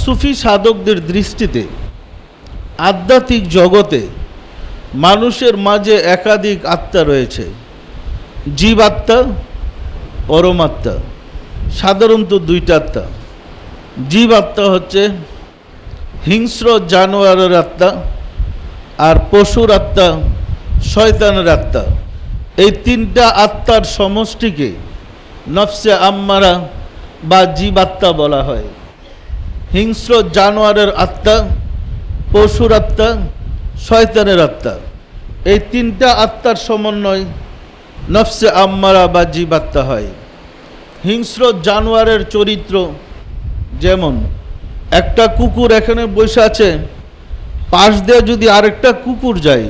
সুফি সাধকদের দৃষ্টিতে আধ্যাত্মিক জগতে মানুষের মাঝে একাধিক আত্মা রয়েছে। জীবাত্মা, পরমাত্মা। সাধারণত দুইটা আত্মা। জীবাত্মা হচ্ছে হিংস্র জানোয়ারের আত্মা, আর পশুর আত্মা শয়তানের আত্মা। এই তিনটা আত্মার সমষ্টিকে নফসে আম্মারা বা জীবাত্মা বলা হয়। হিংস্র জানোয়ারের আত্মা, পশুর আত্মা, শয়তানের আত্মা, এই তিনটা আত্মার সমন্বয় নফসে আম্মারা বা জীবাত্মা হয়। হিংস্র জানোয়ারের চরিত্র যেমন একটা কুকুর এখানে বসে আছে, পাশ দিয়ে যদি আরেকটা কুকুর যায়,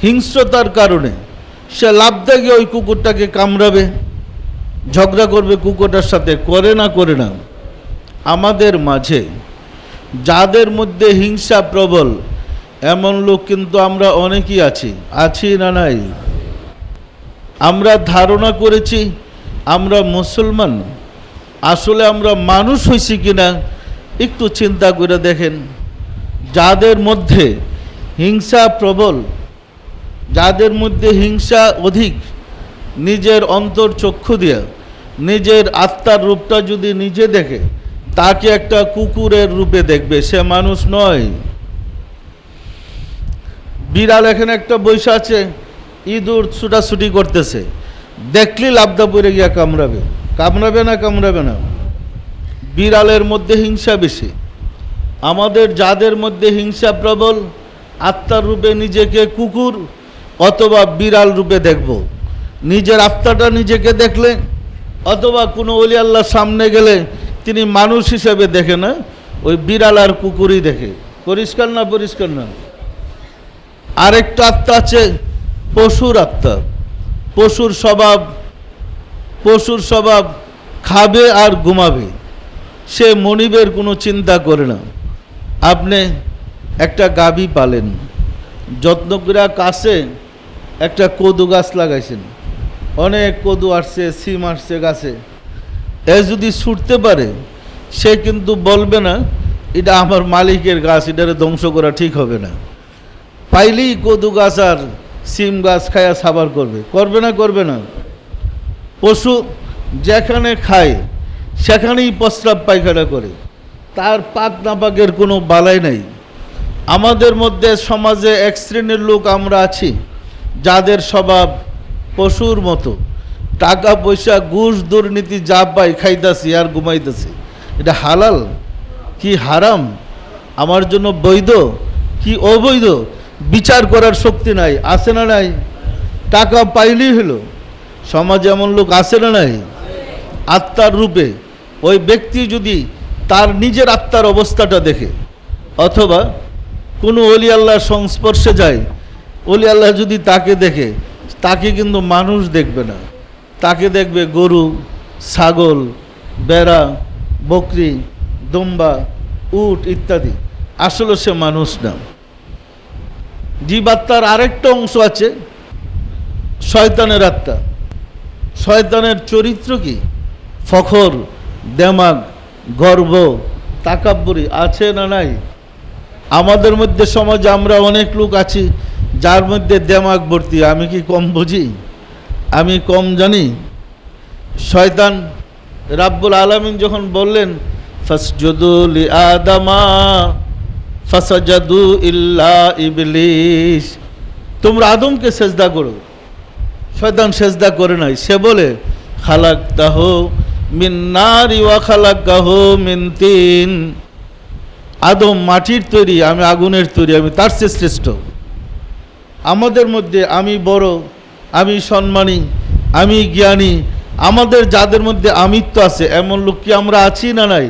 হিংস্রতার কারণে সে লাফ দিয়ে গিয়ে ওই কুকুরটাকে কামড়াবে, ঝগড়া করবে কুকুরটার সাথে, করে না করে না। আমাদের মাঝে যাদের মধ্যে হিংসা প্রবল এমন লোক কিন্তু আমরা অনেকেই আছি না নাই? আমরা ধারণা করেছি আমরা মুসলমান, আসলে আমরা মানুষ হইছি কিনা একটু চিন্তা করে দেখেন। যাদের মধ্যে হিংসা প্রবল, যাদের মধ্যে হিংসা অধিক, নিজের অন্তর চক্ষু দিয়া নিজের আত্মার রূপটা যদি নিজে দেখে, তাকে একটা কুকুরের রূপে দেখবে, সে মানুষ নয়। বিড়াল এখানে একটা বৈশা আছে, ইঁদুর ছুটাছুটি করতেছে, দেখলি লাফদা পড়ে গিয়া কামড়াবে। কামড়াবে না? কামড়াবে না। বিড়ালের মধ্যে হিংসা বেশি। আমাদের যাদের মধ্যে হিংসা প্রবল, আত্মার রূপে নিজেকে কুকুর অথবা বিড়াল রূপে দেখব। নিজের আত্মাটা নিজেকে দেখলে, অথবা কোনো ওলি আল্লাহর সামনে গেলে তিনি মানুষ হিসেবে দেখে না, ওই বিড়াল আর কুকুরই দেখে। পরিষ্কার না? পরিষ্কার না? আরেকটা আত্মা আছে পশুর আত্মা। পশুর স্বভাব খাবে আর ঘুমাবে, সে মনিবের কোনো চিন্তা করে না। আপনি একটা গাভী পালেন, যত্ন করে কাছে একটা কদু গাছ লাগাইছেন, অনেক কদু আসছে, সিম আসছে গাছে। এ যদি ছুটতে পারে, সে কিন্তু বলবে না এটা আমার মালিকের গাছ, এটারে ধ্বংস করা ঠিক হবে না। পাইলেই কদু গাছ আর সিম গাছ খায়া সাবার করবে। করবে না? করবে না? পশু যেখানে খায় সেখানেই প্রস্রাব পায়খানা করে, তার পাক নাপাকের কোনো বালাই নাই। আমাদের মধ্যে সমাজে এক শ্রেণীর লোক আমরা আছি যাদের স্বভাব পশুর মতো, টাকা পয়সা ঘুষ দুর্নীতি যা পাই খাইতেছি আর ঘুমাইতেছি। এটা হালাল কি হারাম, আমার জন্য বৈধ কি অবৈধ, বিচার করার শক্তি নাই। আছে না নাই? টাকা পাইলেই হলো। সমাজে এমন লোক আছে না নাই? আত্মার রূপে ওই ব্যক্তি যদি তার নিজের আত্মার অবস্থাটা দেখে, অথবা কোনো অলি আল্লাহর সংস্পর্শে যায়, অলি আল্লাহ যদি তাকে দেখে, তাকে কিন্তু মানুষ দেখবে না, তাকে দেখবে গরু, ছাগল, বেড়া, বকরি, দুম্বা, উট ইত্যাদি। আসলে সে মানুষ না। জীবাত্মার আরেকটা অংশ আছে শয়তানের আত্মা। শয়তানের চরিত্র কি? ফখর, দেমাগ, গর্ব, তাকাব্বুরি। আছে না নাই? আমাদের মধ্যে সমাজে আমরা অনেক লোক আছি যার মধ্যে দেমাগ ভর্তি। আমি কি কম বুঝি? আমি কম জানি? শয়তান রাব্বুল আলামিন যখন বললেন ফাসজুদু লি আদামা ফাসাজাদু ইল্লা ইবলিস, তোমরা আদমকে সেজদা করো, শয়তান সেজদা করে নাই। সে বলে খালাকতাহু মিন নারি ওয়া খালাকাহু মিন তিন, আদম মাটির তৈরি, আমি আগুনের তৈরি, আমি তার চেয়ে শ্রেষ্ঠ। আমাদের মধ্যে আমি বড়, আমি সম্মানী, আমি জ্ঞানী, আমাদের যাদের মধ্যে আমিত্ব আছে এমন লোক কি আমরা আছি না নাই?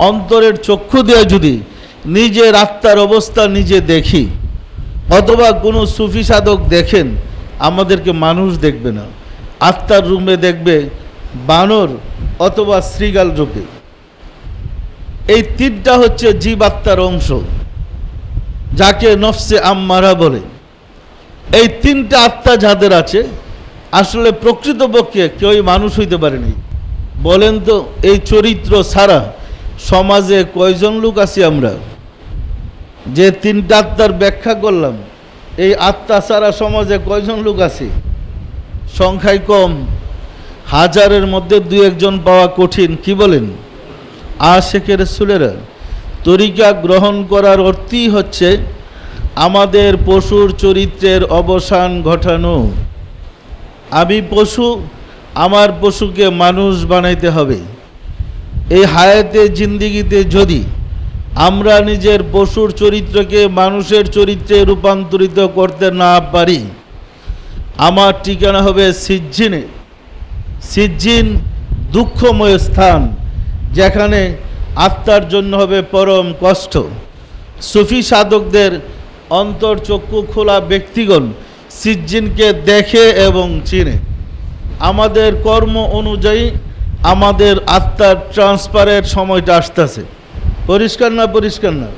অন্তরের চক্ষু দিয়ে যদি নিজের আত্মার অবস্থা নিজে দেখি, অথবা কোনো সুফি সাধক দেখেন, আমাদেরকে মানুষ দেখবে না, আত্মার রূপে দেখবে বানর অথবা শ্রীগাল রূপে। এই তিনটা হচ্ছে জীবাত্মার অংশ, যাকে নফসে আম্মারা বলে। এই তিনটা আত্মা যাদের আছে, আসলে প্রকৃতপক্ষে কেউই মানুষ হইতে পারেনি। বলেন তো, এই চরিত্র ছাড়া সমাজে কয়জন লোক আছি আমরা যে তিনটা আত্মার ব্যাখ্যা করলাম, এই আত্মা ছাড়া সমাজে কয়জন লোক আছে? সংখ্যায় কম, হাজারের মধ্যে দুই একজন পাওয়া কঠিন। কি বলেন? আশিকে রাসূলেরা তরিকা গ্রহণ করার অর্থই হচ্ছে আমাদের পশুর চরিত্রের অবসান ঘটানো। আমি পশু, আমার পশুকে মানুষ বানাইতে হবে। এই হায়াতে জিন্দিগিতে যদি আমরা নিজের পশুর চরিত্রকে মানুষের চরিত্রে রূপান্তরিত করতে না পারি, আমার ঠিকানা হবে সিজ্জিনে। সিজ্জিন দুঃখময় স্থান, যেখানে আত্মার জন্য হবে পরম কষ্ট। সুফি সাধকদের অন্তর্চক্ষু খোলা ব্যক্তিগণ সিজ্জিনকে দেখে এবং চিনে। আমাদের কর্ম অনুযায়ী আমাদের আত্মার ট্রান্সফারের সময়টা আসতেছে। পরিষ্কার না? পরিষ্কার না?